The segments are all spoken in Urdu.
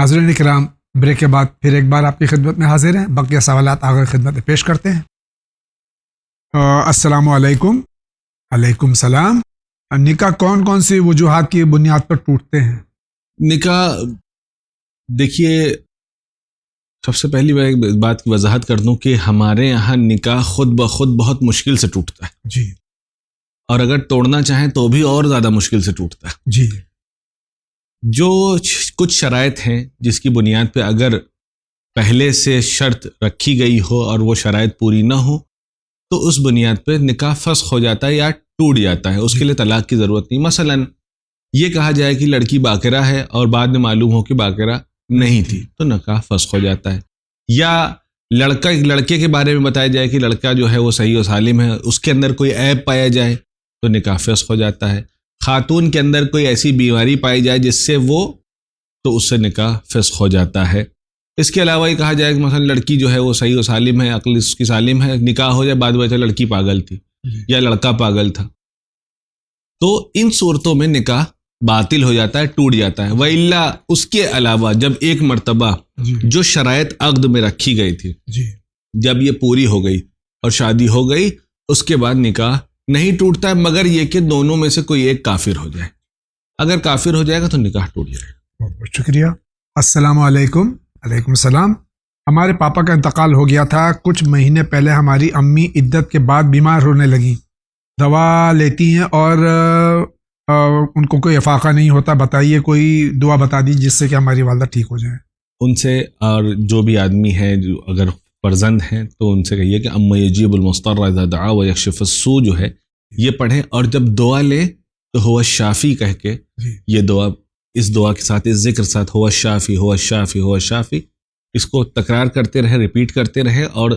ناظرین اکرام، بریک کے بعد پھر ایک بار آپ کی خدمت میں حاضر ہیں، بقیہ سوالات آگے خدمت میں پیش کرتے ہیں۔ السلام علیکم۔ علیکم السلام۔ نکاح کون کون سی وجوہات کی بنیاد پر ٹوٹتے ہیں؟ نکاح دیکھیے، سب سے پہلی میں ایک بات کی وضاحت کر دوں کہ ہمارے یہاں نکاح خود بخود بہت مشکل سے ٹوٹتا ہے جی، اور اگر توڑنا چاہیں تو بھی اور زیادہ مشکل سے ٹوٹتا ہے۔ جی، جو کچھ شرائط ہیں جس کی بنیاد پہ اگر پہلے سے شرط رکھی گئی ہو اور وہ شرائط پوری نہ ہو تو اس بنیاد پہ نکاح فسخ ہو جاتا ہے یا ٹوٹ جاتا ہے، اس کے لیے طلاق کی ضرورت نہیں۔ مثلا یہ کہا جائے کہ لڑکی باقرہ ہے اور بعد میں معلوم ہو کہ باقرہ نہیں تھی تو نکاح فسخ ہو جاتا ہے، یا لڑکے کے بارے میں بتایا جائے کہ لڑکا جو ہے وہ صحیح و سالم ہے، اس کے اندر کوئی عیب پایا جائے تو نکاح فسخ ہو جاتا ہے۔ خاتون کے اندر کوئی ایسی بیماری پائی جائے جس سے وہ، تو اس سے نکاح فسخ ہو جاتا ہے۔ اس کے علاوہ یہ کہا جائے کہ مثلا لڑکی جو ہے وہ صحیح و سالم ہے، عقل اس کی سالم ہے، نکاح ہو جائے بعد میں لڑکی پاگل تھی یا لڑکا پاگل تھا، تو ان صورتوں میں نکاح باطل ہو جاتا ہے، ٹوٹ جاتا ہے۔ وَإِلَّا اس کے علاوہ جب ایک مرتبہ جو شرائط عقد میں رکھی گئی تھی جب یہ پوری ہو گئی اور شادی ہو گئی، اس کے بعد نکاح نہیں ٹوٹتا ہے، مگر یہ کہ دونوں میں سے کوئی ایک کافر ہو جائے۔ اگر کافر ہو جائے گا تو نکاح ٹوٹ جائے گا۔ بہت بہت شکریہ۔ السلام علیکم۔ علیکم السلام۔ ہمارے پاپا کا انتقال ہو گیا تھا، کچھ مہینے پہلے ہماری امی عدت کے بعد بیمار ہونے لگیں، دوا لیتی ہیں اور ان کو کوئی افاقہ نہیں ہوتا، بتائیے کوئی دعا بتا دی جس سے کہ ہماری والدہ ٹھیک ہو جائیں۔ ان سے اور جو بھی آدمی ہے جو اگر فرزند ہیں تو ان سے کہیے کہ اما یجیب المضطر اذا دعا ویکشف السوء جو ہے یہ پڑھیں، اور جب دعا لے تو هو الشافی کہہ کے یہ دعا، اس دعا کے ساتھ، اس ذکر ساتھ، هو الشافی هو الشافی هو الشافی، اس کو تکرار کرتے رہے، ریپیٹ کرتے رہے اور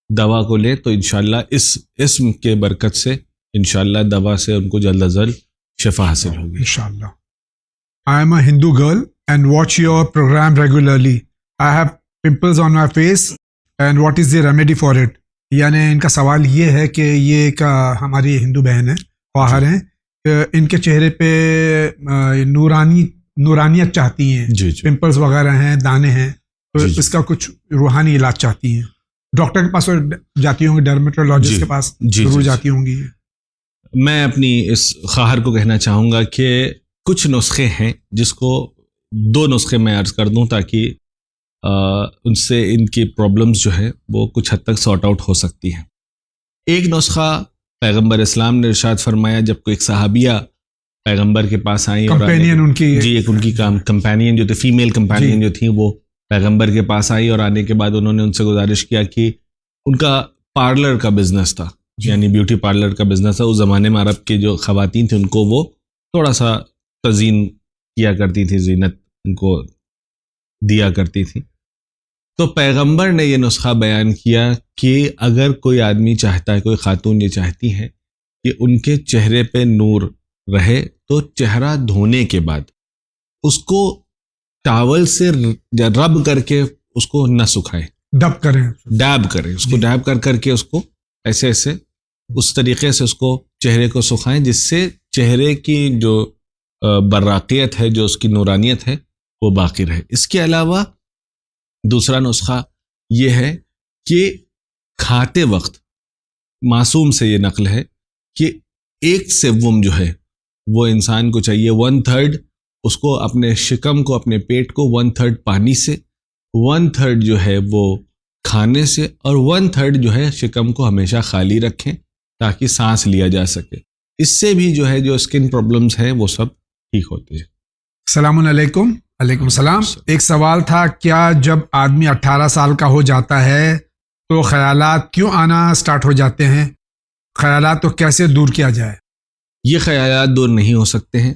دوا کو لے تو انشاءاللہ اس اسم کے برکت سے انشاءاللہ دوا سے ان کو جلد از جلد شفا حاصل ہوگی انشاءاللہ۔ I am a Hindu girl and watch your program regularly. I have pimples on my face and what is the remedy for it؟ یعنی ان کا سوال یہ ہے کہ یہ ایک ہماری ہندو بہن ہے، خواہر ہیں، ان کے چہرے پہ نورانیت چاہتی ہیں، پمپلز وغیرہ ہیں، دانے ہیں، تو اس کا کچھ روحانی علاج چاہتی ہیں۔ ڈاکٹر کے پاس جاتی ہوں گی، ڈرمیٹولوجسٹ کے پاس ضرور جاتی ہوں گی۔ میں اپنی اس خواہر کو کہنا چاہوں گا کہ کچھ نسخے ہیں، جس کو 2 نسخے میں عرض کر دوں تاکہ ان سے ان کی پرابلمز جو ہے وہ کچھ حد تک سارٹ آؤٹ ہو سکتی ہیں۔ ایک نسخہ پیغمبر اسلام نے ارشاد فرمایا، جب کوئی ایک صحابیہ پیغمبر کے پاس آئیں، کمپینین ان کی، جی ایک ان کی کمپینین جو تھی، فیمیل کمپینین جو تھیں، وہ پیغمبر کے پاس آئی اور آنے کے بعد انہوں نے ان سے گزارش کیا کہ ان کا پارلر کا بزنس تھا، یعنی بیوٹی پارلر کا بزنس تھا۔ اس زمانے میں عرب کے جو خواتین تھیں ان کو وہ تھوڑا سا تزئین کیا کرتی تھی، زینت ان کو دیا کرتی تھی۔ تو پیغمبر نے یہ نسخہ بیان کیا کہ اگر کوئی آدمی چاہتا ہے، کوئی خاتون یہ چاہتی ہیں کہ ان کے چہرے پہ نور رہے تو چہرہ دھونے کے بعد اس کو ٹاول سے رب کر کے اس کو نہ سکھائے، ڈب کریں اس کو ڈیب کر کے اس کو ایسے اس طریقے سے اس کو چہرے کو سکھائیں جس سے چہرے کی جو براقیت ہے، جو اس کی نورانیت ہے وہ باقی رہے۔ اس کے علاوہ دوسرا نسخہ یہ ہے کہ کھاتے وقت معصوم سے یہ نقل ہے کہ 1/7 جو ہے وہ انسان کو چاہیے، 1/3 اس کو اپنے شکم کو، اپنے پیٹ کو 1/3 پانی سے، 1/3 جو ہے وہ کھانے سے، اور 1/3 جو ہے شکم کو ہمیشہ خالی رکھیں تاکہ سانس لیا جا سکے۔ اس سے بھی جو ہے جو اسکن پرابلمز ہیں وہ سب ٹھیک ہوتے ہیں۔ السلام علیکم۔ علیکم السلام۔ ایک سوال تھا، کیا جب آدمی 18 سال کا ہو جاتا ہے تو خیالات کیوں آنا سٹارٹ ہو جاتے ہیں؟ خیالات تو کیسے دور کیا جائے؟ یہ خیالات دور نہیں ہو سکتے ہیں،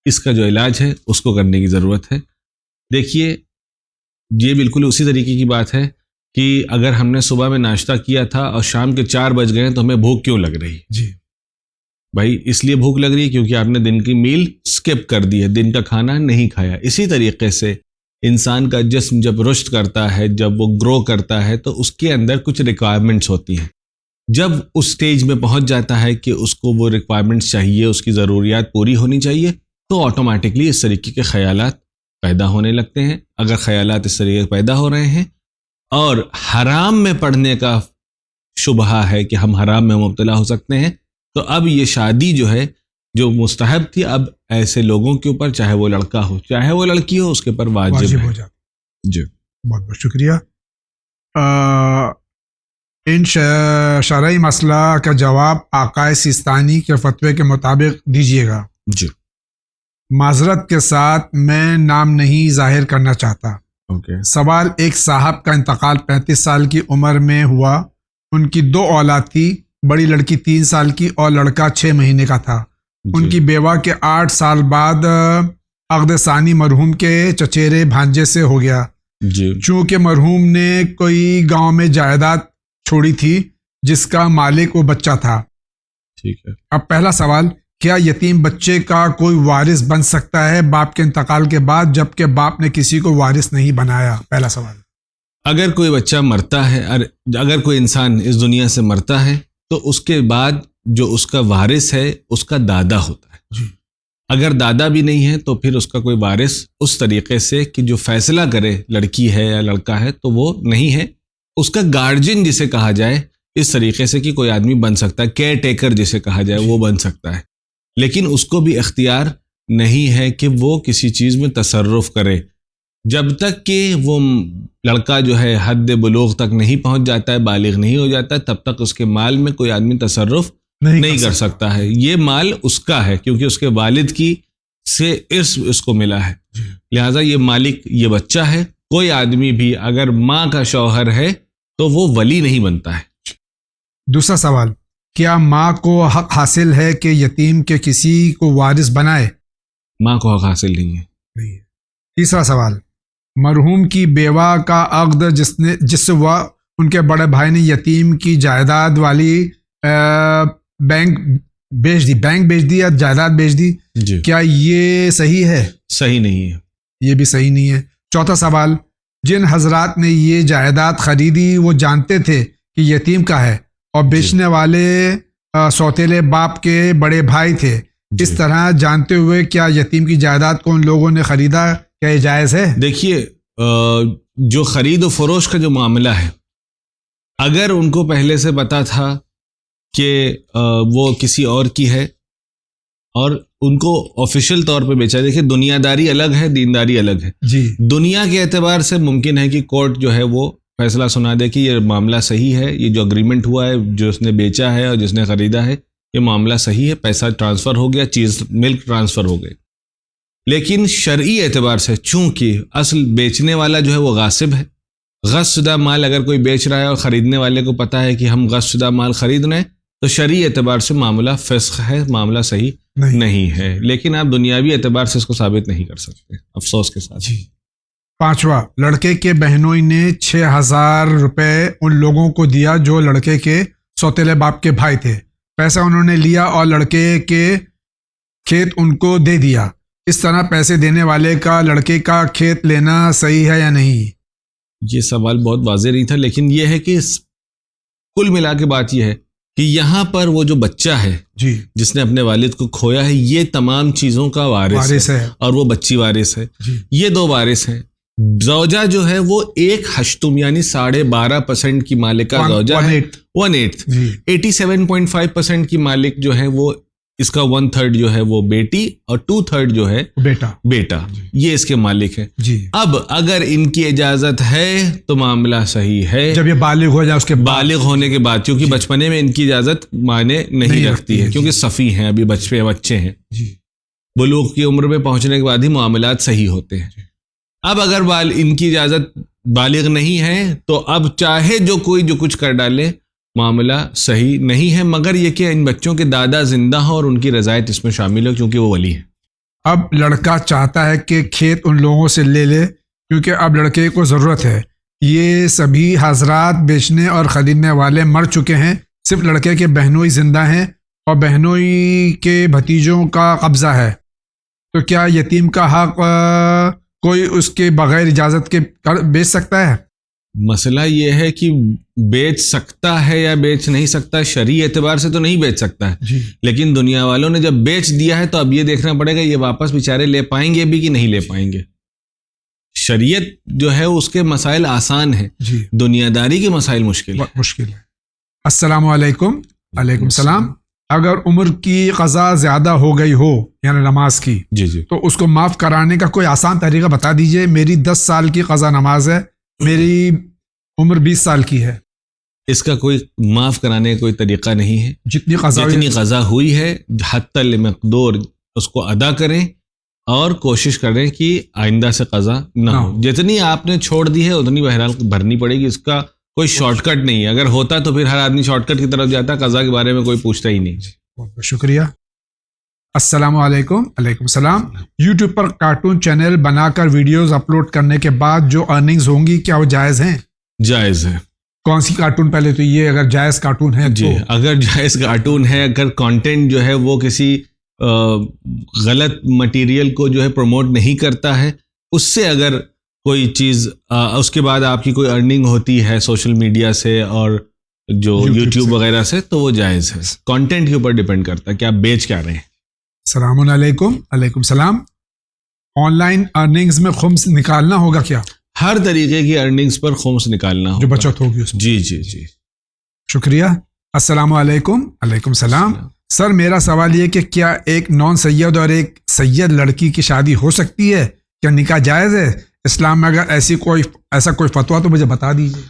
اس کا جو علاج ہے اس کو کرنے کی ضرورت ہے۔ دیکھیے، یہ بالکل اسی طریقے کی بات ہے کہ اگر ہم نے صبح میں ناشتہ کیا تھا اور شام کے 4 بج گئے تو ہمیں بھوک کیوں لگ رہی؟ جی بھائی اس لیے بھوک لگ رہی ہے کیونکہ آپ نے دن کی میل سکپ کر دی ہے، دن کا کھانا نہیں کھایا۔ اسی طریقے سے انسان کا جسم جب رشد کرتا ہے، جب وہ گرو کرتا ہے تو اس کے اندر کچھ ریکوائرمنٹس ہوتی ہیں۔ جب اس سٹیج میں پہنچ جاتا ہے کہ اس کو وہ ریکوائرمنٹس چاہیے، اس کی ضروریات پوری ہونی چاہیے، تو آٹومیٹکلی اس طریقے کے خیالات پیدا ہونے لگتے ہیں، اگر خیالات اس طریقے پیدا ہو رہے ہیں اور حرام میں پڑھنے کا شبہ ہے کہ ہم حرام میں مبتلا ہو سکتے ہیں، تو اب یہ شادی جو ہے جو مستحب تھی اب ایسے لوگوں کے اوپر، چاہے وہ لڑکا ہو چاہے وہ لڑکی ہو، اس کے اوپر واجب ہو ہے۔ جاتا۔ جی بہت بہت شکریہ۔ ان شرعی مسئلہ کا جواب آقائے سیستانی کے فتوے کے مطابق دیجیے گا۔ جی معذرت کے ساتھ میں نام نہیں ظاہر کرنا چاہتا۔ اوکے۔ سوال، ایک صاحب کا انتقال 35 سال کی عمر میں ہوا، ان کی 2 اولاد تھی، بڑی لڑکی 3 سال کی اور لڑکا 6 مہینے کا تھا۔ ان کی بیوہ کے 8 سال بعد عقد ثانی مرحوم کے چچیرے بھانجے سے ہو گیا۔ جی چونکہ مرحوم نے کوئی گاؤں میں جائیداد چھوڑی تھی جس کا مالک وہ بچہ تھا۔ ٹھیک ہے۔ اب پہلا سوال، کیا یتیم بچے کا کوئی وارث بن سکتا ہے باپ کے انتقال کے بعد جبکہ باپ نے کسی کو وارث نہیں بنایا؟ پہلا سوال۔ اگر کوئی بچہ مرتا ہے، اگر کوئی انسان اس دنیا سے مرتا ہے تو اس کے بعد جو اس کا وارث ہے اس کا دادا ہوتا ہے۔ جی۔ اگر دادا بھی نہیں ہے تو پھر اس کا کوئی وارث اس طریقے سے کہ جو فیصلہ کرے لڑکی ہے یا لڑکا ہے تو وہ نہیں ہے۔ اس کا گارجین جسے کہا جائے اس طریقے سے کہ کوئی آدمی بن سکتا ہے، کیئر ٹیکر جسے کہا جائے وہ بن سکتا ہے، لیکن اس کو بھی اختیار نہیں ہے کہ وہ کسی چیز میں تصرف کرے جب تک کہ وہ لڑکا جو ہے حد بلوغ تک نہیں پہنچ جاتا ہے، بالغ نہیں ہو جاتا ہے، تب تک اس کے مال میں کوئی آدمی تصرف نہیں کر سکتا ہے۔ یہ مال اس کا ہے کیونکہ اس کے والد کی سے ارث اس کو ملا ہے، لہٰذا یہ مالک یہ بچہ ہے۔ کوئی آدمی بھی اگر ماں کا شوہر ہے تو وہ ولی نہیں بنتا ہے۔ دوسرا سوال، کیا ماں کو حق حاصل ہے کہ یتیم کے کسی کو وارث بنائے؟ ماں کو حق حاصل نہیں ہے۔ نہیں ہے۔ تیسرا سوال، مرحوم کی بیوہ کا عقد جس سے وہ ان کے بڑے بھائی نے یتیم کی جائیداد والی بینک بیچ دی یا جائیداد بیچ دی، جی کیا یہ صحیح ہے؟ صحیح نہیں ہے۔ یہ بھی صحیح نہیں ہے۔ چوتھا سوال، جن حضرات نے یہ جائیداد خریدی وہ جانتے تھے کہ یتیم کا ہے اور بیچنے والے سوتیلے باپ کے بڑے بھائی تھے، اس طرح جانتے ہوئے کیا یتیم کی جائیداد کو ان لوگوں نے خریدا؟ کیا یہ جائز ہے؟ دیکھیے، جو خرید و فروش کا جو معاملہ ہے، اگر ان کو پہلے سے پتا تھا کہ وہ کسی اور کی ہے اور ان کو آفیشیل طور پہ بیچا، دیکھیے دنیا داری الگ ہے، دینداری الگ ہے۔ جی، دنیا کے اعتبار سے ممکن ہے کہ کورٹ جو ہے وہ فیصلہ سنا دے کہ یہ معاملہ صحیح ہے، یہ جو اگریمنٹ ہوا ہے، جو اس نے بیچا ہے اور جس نے خریدا ہے، یہ معاملہ صحیح ہے، پیسہ ٹرانسفر ہو گیا، چیز ملک ٹرانسفر ہو گئی۔ لیکن شرعی اعتبار سے چونکہ اصل بیچنے والا جو ہے وہ غاصب ہے، غصب شدہ مال اگر کوئی بیچ رہا ہے اور خریدنے والے کو پتا ہے کہ ہم غصب شدہ مال خرید رہے ہیں تو شرعی اعتبار سے معاملہ فسخ ہے، معاملہ صحیح نہیں ہے، لیکن آپ دنیاوی اعتبار سے اس کو ثابت نہیں کر سکتے، افسوس کے ساتھ۔ جی۔ پانچواں، لڑکے کے بہنوئی نے 6,000 روپے ان لوگوں کو دیا جو لڑکے کے سوتیلے باپ کے بھائی تھے، پیسہ انہوں نے لیا اور لڑکے کے کھیت ان کو دے دیا، اس طرح پیسے دینے والے کا لڑکے کا کھیت لینا صحیح ہے یا نہیں؟ یہ سوال بہت واضح نہیں تھا، لیکن یہ ہے کہ کل ملا کے بات یہ ہے کہ یہاں پر وہ جو بچہ ہے جی، جس نے اپنے والد کو کھویا ہے، یہ تمام چیزوں کا وارث ہے اور وہ بچی وارث ہے۔ جی، یہ 2 وارث ہیں۔ زوجہ جو ہے وہ 1/8 یعنی 12.5% کی مالکہ زوجہ ہے، 1/8 جی، 87.5% کی مالک جو ہے وہ اس کا 1/3 جو ہے وہ بیٹی اور 2/3 جو ہے بیٹا، یہ اس کے مالک ہے۔ جی، اب اگر ان کی اجازت ہے تو معاملہ صحیح ہے، جب یہ بالغ ہو جائے اس کے بالغ ہونے کے بعد، کیونکہ بچپنے میں ان کی اجازت معنی نہیں رکھتی ہے کیونکہ صفی ہیں، ابھی بچے ہیں، بلوغ کی عمر میں پہنچنے کے بعد ہی معاملات صحیح ہوتے ہیں۔ اب اگر ان کی اجازت بالغ نہیں ہے تو اب چاہے جو کوئی جو کچھ کر ڈالے معاملہ صحیح نہیں ہے، مگر یہ کہ ان بچوں کے دادا زندہ ہوں اور ان کی رضایت اس میں شامل ہو کیونکہ وہ ولی ہے۔ اب لڑکا چاہتا ہے کہ کھیت ان لوگوں سے لے لے کیونکہ اب لڑکے کو ضرورت ہے، یہ سبھی حضرات بیچنے اور خریدنے والے مر چکے ہیں، صرف لڑکے کے بہنوئی زندہ ہیں اور بہنوئی کے بھتیجوں کا قبضہ ہے، تو کیا یتیم کا حق کوئی اس کے بغیر اجازت کے بیچ سکتا ہے؟ مسئلہ یہ ہے کہ بیچ سکتا ہے یا بیچ نہیں سکتا، شرعی اعتبار سے تو نہیں بیچ سکتا ہے، جی، لیکن دنیا والوں نے جب بیچ دیا ہے تو اب یہ دیکھنا پڑے گا یہ واپس بیچارے لے پائیں گے بھی کہ نہیں لے پائیں گے۔ شریعت جو ہے اس کے مسائل آسان ہیں, جی دنیا داری کے مسائل مشکل ہیں. مشکل ہے. السلام علیکم. علیکم السلام. اگر عمر کی قضا زیادہ ہو گئی ہو یعنی نماز کی, جی جی, تو اس کو معاف کرانے کا کوئی آسان طریقہ بتا دیجئے. میری 10 سال کی قضا نماز ہے, میری عمر 20 سال کی ہے. اس کا کوئی معاف کرانے کا کوئی طریقہ نہیں ہے. جتنی قضا ہوئی ہے حتی المقدور اس کو ادا کریں اور کوشش کریں کہ آئندہ سے قضا نہ ہو. جتنی آپ نے چھوڑ دی ہے اتنی بہرحال بھرنی پڑے گی. اس کا کوئی شارٹ کٹ نہیں ہے. اگر ہوتا تو پھر ہر آدمی شارٹ کٹ کی طرف جاتا, قضا کے بارے میں کوئی پوچھتا ہی نہیں. بہت بہت شکریہ. السلام علیکم. علیکم السلام. یوٹیوب پر کارٹون چینل بنا کر ویڈیوز اپلوڈ کرنے کے بعد جو ارننگز ہوں گی کیا وہ جائز ہیں؟ جائز ہے. کون سی کارٹون؟ پہلے تو یہ اگر جائز کارٹون ہے جی, اگر جائز کارٹون ہے, اگر کانٹینٹ جو ہے وہ کسی غلط مٹیریل کو جو ہے پروموٹ نہیں کرتا ہے, اس سے اگر کوئی چیز اس کے بعد آپ کی کوئی ارننگ ہوتی ہے سوشل میڈیا سے اور جو یوٹیوب وغیرہ سے, تو وہ جائز ہے. کانٹینٹ کے اوپر ڈیپینڈ کرتا ہے کہ آپ بیچ کیا رہے ہیں. السلام علیکم. علیکم السلام. آن لائن ارننگز میں خمس نکالنا ہوگا کیا؟ ہر طریقے کی ارننگز پر خمس نکالنا ہوگا, جو بچت ہوگی اس میں. جی جی جی. شکریہ. السلام علیکم. علیکم السلام. سر میرا سوال یہ کہ کیا ایک نان سید اور ایک سید لڑکی کی شادی ہو سکتی ہے؟ کیا نکاح جائز ہے اسلام میں؟ اگر ایسا کوئی فتویٰ تو مجھے بتا دیجیے.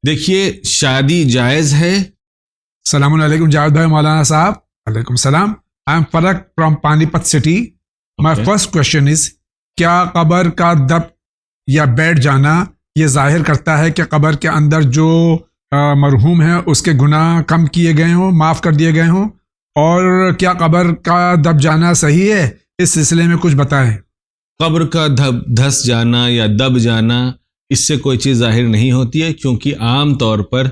دیکھیے, شادی جائز ہے. السلام علیکم جاوید بھائی مولانا صاحب. علیکم السلام. آئی ایم فرق فرام پانی پت city. My first question is, کیا قبر کا دب یا بیٹھ جانا یہ ظاہر کرتا ہے کہ قبر کے اندر جو مرحوم ہے اس کے گناہ کم کیے گئے ہوں, معاف کر دیے گئے ہوں؟ اور کیا قبر کا دب جانا صحیح ہے؟ اس سلسلے میں کچھ بتائیں. قبر کا دھس جانا یا دب جانا اس سے کوئی چیز ظاہر نہیں ہوتی ہے, کیونکہ عام طور پر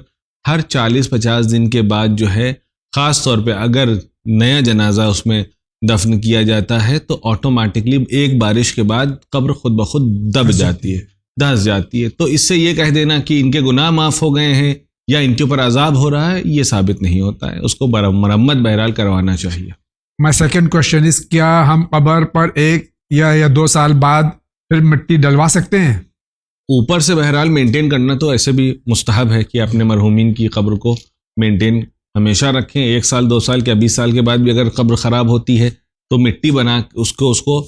ہر 40-50 دن کے بعد جو ہے, خاص طور پہ اگر نیا جنازہ اس میں دفن کیا جاتا ہے تو آٹومیٹکلی ایک بارش کے بعد قبر خود بخود دب جاتی ہے, دھس جاتی ہے. تو اس سے یہ کہہ دینا کہ ان کے گناہ معاف ہو گئے ہیں یا ان کے اوپر عذاب ہو رہا ہے, یہ ثابت نہیں ہوتا ہے. اس کو مرمت بہرحال کروانا چاہیے. مائی سیکنڈ کوشچن از, کیا ہم قبر پر 1 یا 2 سال بعد پھر مٹی ڈلوا سکتے ہیں؟ اوپر سے بہرحال مینٹین کرنا تو ایسے بھی مستحب ہے کہ اپنے مرحومین کی قبر کو مینٹین ہمیشہ رکھیں. 1 سال 2 سال یا 20 سال کے بعد بھی اگر قبر خراب ہوتی ہے تو مٹی بنا اس کو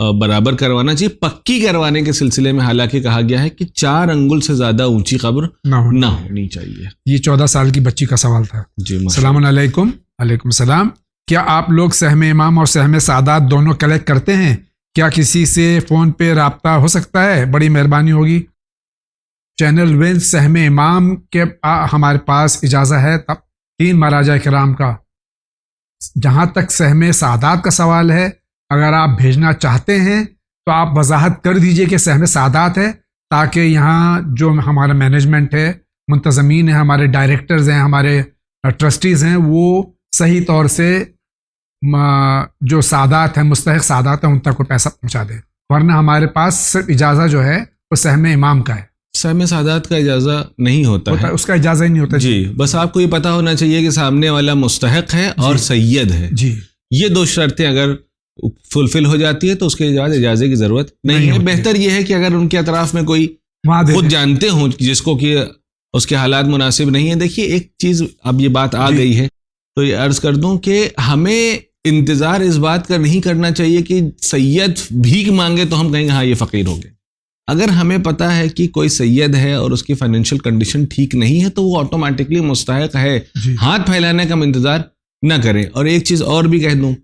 برابر کروانا چاہیے. پکی کروانے کے سلسلے میں حالانکہ کہا گیا ہے کہ 4 انگل سے زیادہ اونچی قبر نہ ہونی چاہیے. یہ 14 سال کی بچی کا سوال تھا. جی. السلام علیکم. علیکم السلام. کیا آپ لوگ سہم امام اور سہم سعادات دونوں کلیکٹ کرتے ہیں؟ کیا کسی سے فون پہ رابطہ ہو سکتا ہے؟ بڑی مہربانی ہوگی. چینل ون سہم امام کے ہمارے پاس اجازت ہے تب 3 مراجع کرام کا. جہاں تک سہم سعادات کا سوال ہے, اگر آپ بھیجنا چاہتے ہیں تو آپ وضاحت کر دیجئے کہ سہم سعادات ہے, تاکہ یہاں جو ہمارا مینجمنٹ ہے, منتظمین ہیں, ہمارے ڈائریکٹرز ہیں, ہمارے ٹرسٹیز ہیں, وہ صحیح طور سے جو سعادات ہیں, مستحق سعادات ہیں, ان تک کو پیسہ پہنچا دیں. ورنہ ہمارے پاس صرف اجازت جو ہے وہ سہم امام کا ہے. سہم سعادات کا اجازت نہیں ہوتا ہے, اس کا اجازت ہی نہیں ہوتا. جی, بس آپ کو یہ پتا ہونا چاہیے کہ سامنے والا مستحق ہے اور سید ہے. جی, یہ 2 شرطیں اگر فلفل ہو جاتی ہے تو اس کے بعد اجازت کی ضرورت نہیں ہے. بہتر یہ ہے کہ اگر ان کے اطراف میں کوئی خود جانتے ہوں جس کو کہ اس کے حالات مناسب نہیں ہیں. دیکھیے, ایک چیز اب یہ بات آ گئی ہے تو یہ عرض کر دوں کہ ہمیں انتظار اس بات کا نہیں کرنا چاہیے کہ سید بھیک مانگے تو ہم کہیں گے ہاں یہ فقیر ہو گئے. اگر ہمیں پتہ ہے کہ کوئی سید ہے اور اس کی فائنینشیل کنڈیشن ٹھیک نہیں ہے تو وہ آٹومیٹکلی مستحق ہے. ہاتھ پھیلانے کا ہم انتظار نہ کریں. اور ایک چیز اور بھی کہہ دوں,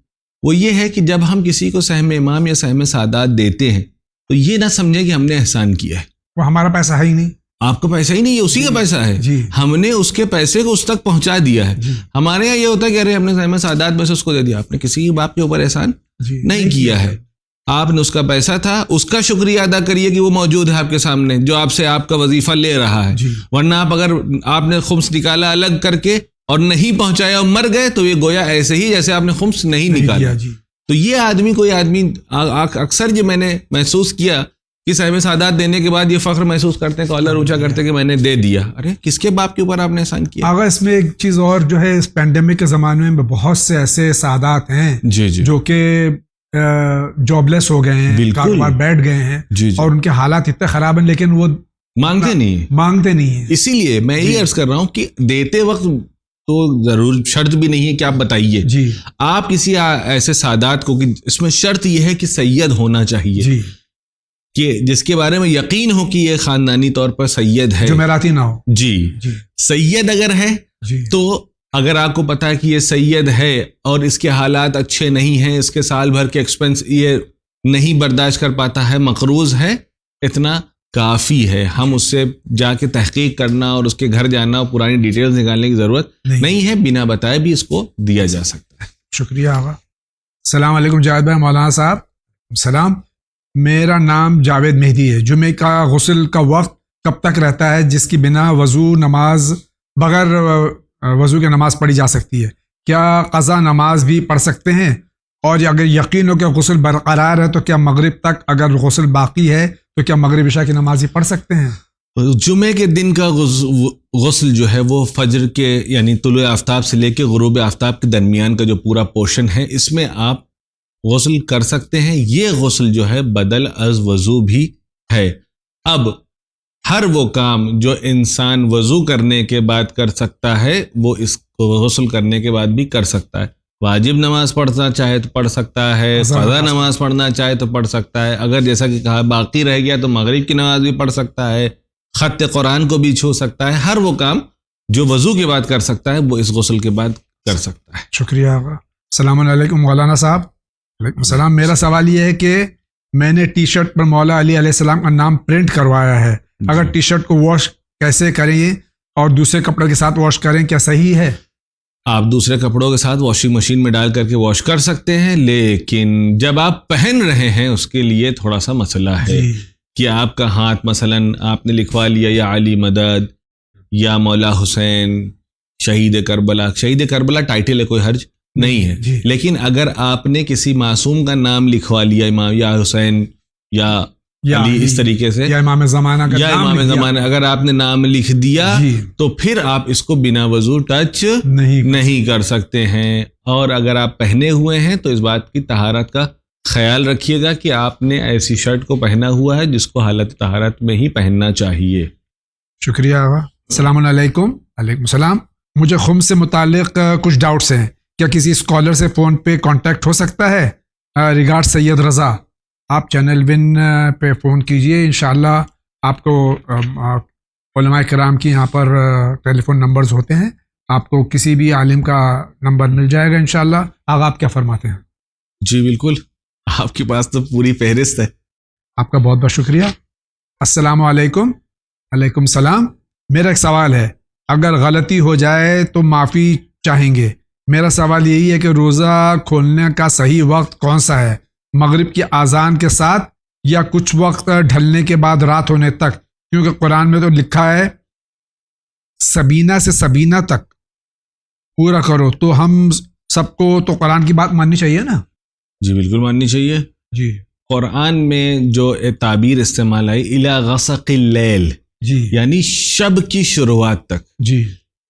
وہ یہ ہے کہ جب ہم کسی کو سہم امام یا سہم سعادات دیتے ہیں تو یہ نہ سمجھیں کہ ہم نے احسان کیا ہے. وہ ہمارا پیسہ ہے ہی نہیں. آپ کا پیسہ ہی نہیں ہے, اسی کا پیسہ ہے. ہم نے اس کے پیسے کو اس تک پہنچا دیا ہے. ہمارے یہاں یہ ہوتا ہے کہ ارے ہم نے سہم سعادات میں سے اس کو دے دیا. آپ نے کسی باپ کے اوپر احسان نہیں کیا ہے. آپ نے اس کا پیسہ تھا, اس کا شکریہ ادا کریے کہ وہ موجود ہے آپ کے سامنے, جو آپ سے آپ کا وظیفہ لے رہا ہے. ورنہ اگر آپ نے خمس نکالا الگ کر کے اور نہیں پہنچایا اور مر گئے تو یہ گویا ایسے ہی جیسے آپ نے خمس نہیں نکالا. تو یہ کوئی آدمی اکثر جو میں نے محسوس کیا کہ سہم سعادات دینے کے بعد یہ فخر محسوس کرتے ہیں, کالر اونچا کرتے کہ میں نے دے دیا. ارے کس کے باپ کے اوپر آپ نے احسان کیا؟ اگر اس میں ایک چیز اور جو ہے, اس پینڈیمک کے زمانے میں بہت سے ایسے سعادات ہیں جو کہ جابلیس ہو گئے ہیں, بالکل. کاروبار بیٹھ گئے ہیں, جی جی. اور ان کے حالات اتنے خراب ہیں, لیکن وہ مانگتے نہیں ہیں. اسی لیے میں یہ عرض کر رہا ہوں کہ دیتے وقت تو ضرور شرط بھی نہیں ہے کہ آپ بتائیے. جی. آپ کسی ایسے سادات کو, کہ اس میں شرط یہ ہے کہ سید ہونا چاہیے, جی, کہ جس کے بارے میں یقین ہو کہ یہ خاندانی طور پر سید ہے, جمعراتی نہ ہو. جی. سید اگر ہے جی, تو اگر آپ کو پتا ہے کہ یہ سید ہے اور اس کے حالات اچھے نہیں ہیں, اس کے سال بھر کے ایکسپنس یہ نہیں برداشت کر پاتا ہے, مقروض ہے, اتنا کافی ہے. ہم اس سے جا کے تحقیق کرنا اور اس کے گھر جانا اور پرانی ڈیٹیلز نکالنے کی ضرورت نہیں ہے, بنا بتائے بھی اس کو دیا جا سکتا ہے. شکریہ آغا. السلام علیکم جاوید بھائی. مولانا صاحب سلام, میرا نام جاوید مہدی ہے. جمعے کا غسل کا وقت کب تک رہتا ہے جس کی بنا وضو نماز بغیر وضو کے نماز پڑھی جا سکتی ہے؟ کیا قضا نماز بھی پڑھ سکتے ہیں؟ اور اگر یقین ہو کہ غسل برقرار ہے تو کیا مغرب تک اگر غسل باقی ہے تو کیا مغرب عشاء کی نماز ہی پڑھ سکتے ہیں؟ جمعے کے دن کا غسل جو ہے وہ فجر کے یعنی طلوع آفتاب سے لے کے غروب آفتاب کے درمیان کا جو پورا پورشن ہے, اس میں آپ غسل کر سکتے ہیں. یہ غسل جو ہے بدل از وضو بھی ہے. اب ہر وہ کام جو انسان وضو کرنے کے بعد کر سکتا ہے وہ اس کو غسل کرنے کے بعد بھی کر سکتا ہے. واجب نماز پڑھنا چاہے تو پڑھ سکتا ہے, قضا نماز پڑھنا چاہے تو پڑھ سکتا ہے, اگر جیسا کہ کہا باقی رہ گیا تو مغرب کی نماز بھی پڑھ سکتا ہے, خط قرآن کو بھی چھو سکتا ہے. ہر وہ کام جو وضو کے بعد کر سکتا ہے وہ اس غسل کے بعد کر سکتا ہے. شکریہ. السلام علیکم مولانا صاحب. وعلیکم السلام. میرا سوال یہ ہے کہ میں نے ٹی شرٹ پر مولا علی علیہ السلام کا نام پرنٹ کروایا ہے, اگر ٹی شرٹ کو واش کیسے کریں اور دوسرے کپڑے کے ساتھ واش کریں, کیا صحیح ہے؟ آپ دوسرے کپڑوں کے ساتھ واشنگ مشین میں ڈال کر کے واش کر سکتے ہیں, لیکن جب آپ پہن رہے ہیں اس کے لیے تھوڑا سا مسئلہ ہے کہ آپ کا ہاتھ مثلا آپ نے لکھوا لیا یا علی مدد یا مولا حسین, شہید کربلا ٹائٹل ہے, کوئی حرج نہیں ہے. لیکن اگر آپ نے کسی معصوم کا نام لکھوا لیا, امام یا حسین یا علی, اس طریقے سے, یا امام زمانہ اگر آپ نے نام لکھ دیا تو پھر آپ اس کو بنا وضو ٹچ نہیں کر سکتے ہیں. اور اگر آپ پہنے ہوئے ہیں تو اس بات کی طہارت کا خیال رکھیے گا کہ آپ نے ایسی شرٹ کو پہنا ہوا ہے جس کو حالت طہارت میں ہی پہننا چاہیے. شکریہ. السلام علیکم. وعلیکم السلام. مجھے خمس سے متعلق کچھ ڈاؤٹس ہیں, کیا کسی اسکالر سے فون پہ کانٹیکٹ ہو سکتا ہے؟ ریگارڈ سید رضا. آپ چینل ون پہ فون کیجئے, انشاءاللہ آپ کو علماء کرام کی یہاں پر ٹیلی فون نمبرز ہوتے ہیں, آپ کو کسی بھی عالم کا نمبر مل جائے گا انشاءاللہ. آغا آپ کیا فرماتے ہیں؟ جی بالکل, آپ کے پاس تو پوری فہرست ہے. آپ کا بہت بہت شکریہ. السلام علیکم. وعلیکم السلام. میرا ایک سوال ہے, اگر غلطی ہو جائے تو معافی چاہیں گے. میرا سوال یہی ہے کہ روزہ کھولنے کا صحیح وقت کون سا ہے؟ مغرب کی اذان کے ساتھ یا کچھ وقت ڈھلنے کے بعد رات ہونے تک؟ کیونکہ قرآن میں تو لکھا ہے سبینہ سے سبینہ تک پورا کرو, تو ہم سب کو تو قرآن کی بات ماننی چاہیے نا؟ جی بالکل ماننی چاہیے. جی. قرآن میں جو تعبیر استعمال آئی الی غسق اللیل, جی, یعنی شب کی شروعات تک, جی,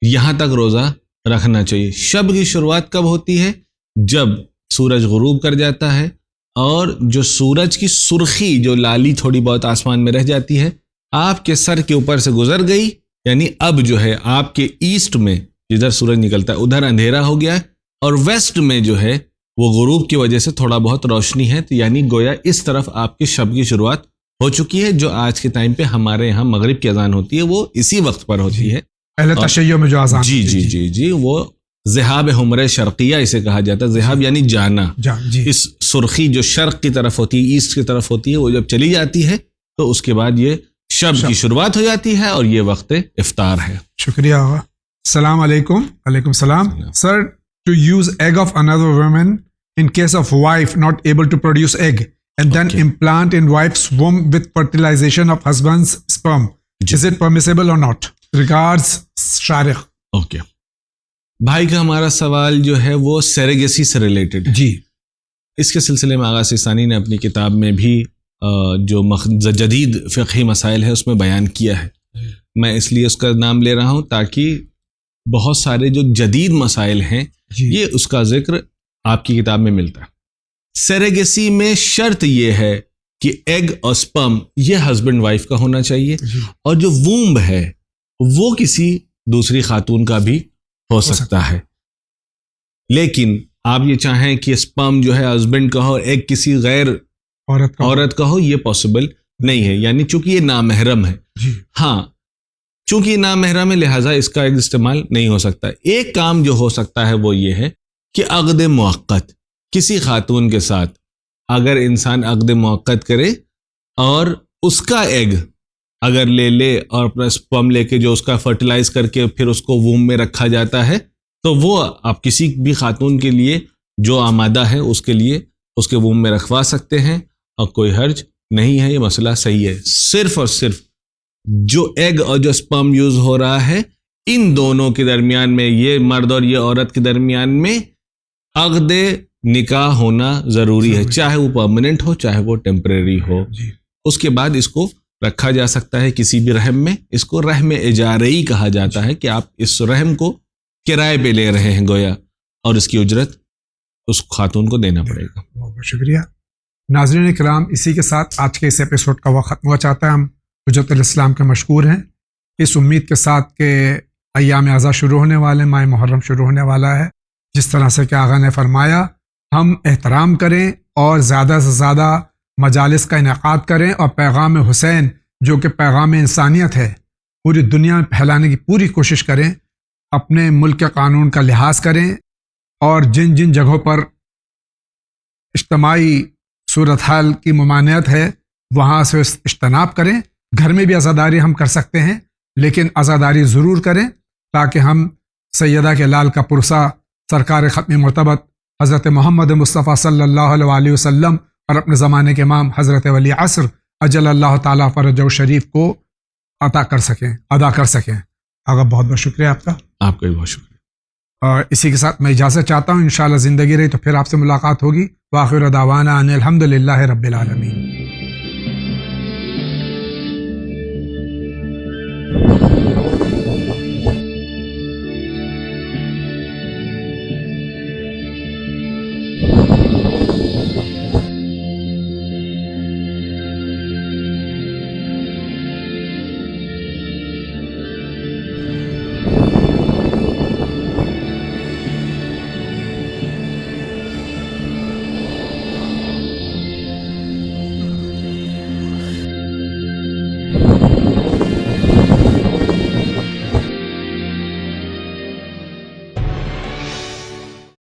یہاں تک روزہ رکھنا چاہیے. شب کی شروعات کب ہوتی ہے؟ جب سورج غروب کر جاتا ہے اور جو سورج کی سرخی جو لالی تھوڑی بہت آسمان میں رہ جاتی ہے آپ کے سر کے اوپر سے گزر گئی, یعنی اب جو ہے آپ کے ایسٹ میں جدھر سورج نکلتا ہے ادھر اندھیرا ہو گیا ہے, اور ویسٹ میں جو ہے وہ غروب کی وجہ سے تھوڑا بہت روشنی ہے, تو یعنی گویا اس طرف آپ کے شب کی شروعات ہو چکی ہے. جو آج کے ٹائم پہ ہمارے یہاں مغرب کی اذان ہوتی ہے وہ اسی وقت پر ہوتی ہے, اہل تشیع میں جو اذان. جی جی جی جی, وہ ذہاب حمرہ شرقیہ اسے کہا جاتا ہے. ذہاب یعنی جانا. جی. اس سرخی جو شرق کی طرف ہوتی ہے, ایسٹ کی طرف ہوتی ہے, وہ جب چلی جاتی ہے تو اس کے بعد یہ شب کی شروعات ہو جاتی ہے اور یہ وقت افطار ہے. شکریہ. السلام علیکم. وعلیکم السلام. Sir, to use egg of another woman in case of wife not able to produce egg and then implant in wife's womb with fertilization of husband's sperm, is it permissible or not? Regards, Shariq. Okay. بھائی کا ہمارا سوال جو ہے وہ سیریگیسی سے ریلیٹڈ. جی. اس کے سلسلے میں آغا سیستانی نے اپنی کتاب میں بھی جو جدید فقہی مسائل ہے اس میں بیان کیا ہے. میں اس لیے اس کا نام لے رہا ہوں تاکہ بہت سارے جو جدید مسائل ہیں یہ اس کا ذکر آپ کی کتاب میں ملتا ہے. سیریگیسی میں شرط یہ ہے کہ ایگ اور سپرم یہ ہسبینڈ وائف کا ہونا چاہیے اور جو وومب ہے وہ کسی دوسری خاتون کا بھی ہو سکتا ہے. لیکن آپ یہ چاہیں کہ سپرم جو ہے ہسبینڈ کا ہو ایگ کسی غیر عورت کا ہو, یہ پاسبل نہیں ہے, یعنی چونکہ یہ نامحرم ہے. ہاں چونکہ یہ نامحرم ہے لہٰذا اس کا ایگ استعمال نہیں ہو سکتا. ایک کام جو ہو سکتا ہے وہ یہ ہے کہ عقد موقت کسی خاتون کے ساتھ اگر انسان عقد موقت کرے اور اس کا ایگ اگر لے اور اپنا سپرم لے کے جو اس کا فرٹیلائز کر کے پھر اس کو ووم میں رکھا جاتا ہے, تو وہ آپ کسی بھی خاتون کے لیے جو آمادہ ہے اس کے لیے اس کے ووم میں رکھوا سکتے ہیں اور کوئی حرج نہیں ہے. یہ مسئلہ صحیح ہے. صرف اور صرف جو ایگ اور جو سپرم یوز ہو رہا ہے ان دونوں کے درمیان میں, یہ مرد اور یہ عورت کے درمیان میں عقد نکاح ہونا ضروری ہے, چاہے وہ پرماننٹ ہو چاہے وہ ٹیمپریری ہو. اس کے بعد اس کو رکھا جا سکتا ہے کسی بھی رحم میں. اس کو رحم اجارئی کہا جاتا ہے کہ آپ اس رحم کو کرائے پہ لے رہے ہیں گویا, اور اس کی اجرت اس خاتون کو دینا پڑے گا. بہت بہت شکریہ. ناظرین کرام, اسی کے ساتھ آج کے اس ایپیسوڈ کا وقت ختم ہوا چاہتا ہے. ہم حجت الاسلام کے مشکور ہیں اس امید کے ساتھ کہ ایام اعزا شروع ہونے والے, ماہ محرم شروع ہونے والا ہے. جس طرح سے کہ آقا نے فرمایا ہم احترام کریں اور زیادہ سے زیادہ مجالس کا انعقاد کریں اور پیغام حسین جو کہ پیغام انسانیت ہے پوری دنیا میں پھیلانے کی پوری کوشش کریں. اپنے ملک کے قانون کا لحاظ کریں اور جن جن جگہوں پر اجتماعی صورتحال کی ممانعت ہے وہاں سے اجتناب کریں. گھر میں بھی عزاداری ہم کر سکتے ہیں لیکن عزاداری ضرور کریں تاکہ ہم سیدہ کے لال کا پرسہ سرکار ختم مرتبت حضرت محمد مصطفیٰ صلی اللہ علیہ وسلم اور اپنے زمانے کے امام حضرت ولی عصر اجل اللہ تعالیٰ فرجہ شریف کو ادا کر سکیں. آقا بہت بہت شکریہ آپ کا. آپ کا بھی بہت شکریہ. اور اسی کے ساتھ میں اجازت چاہتا ہوں, انشاءاللہ زندگی رہی تو پھر آپ سے ملاقات ہوگی. وآخر دعوانا ان الحمدللہ رب العالمین.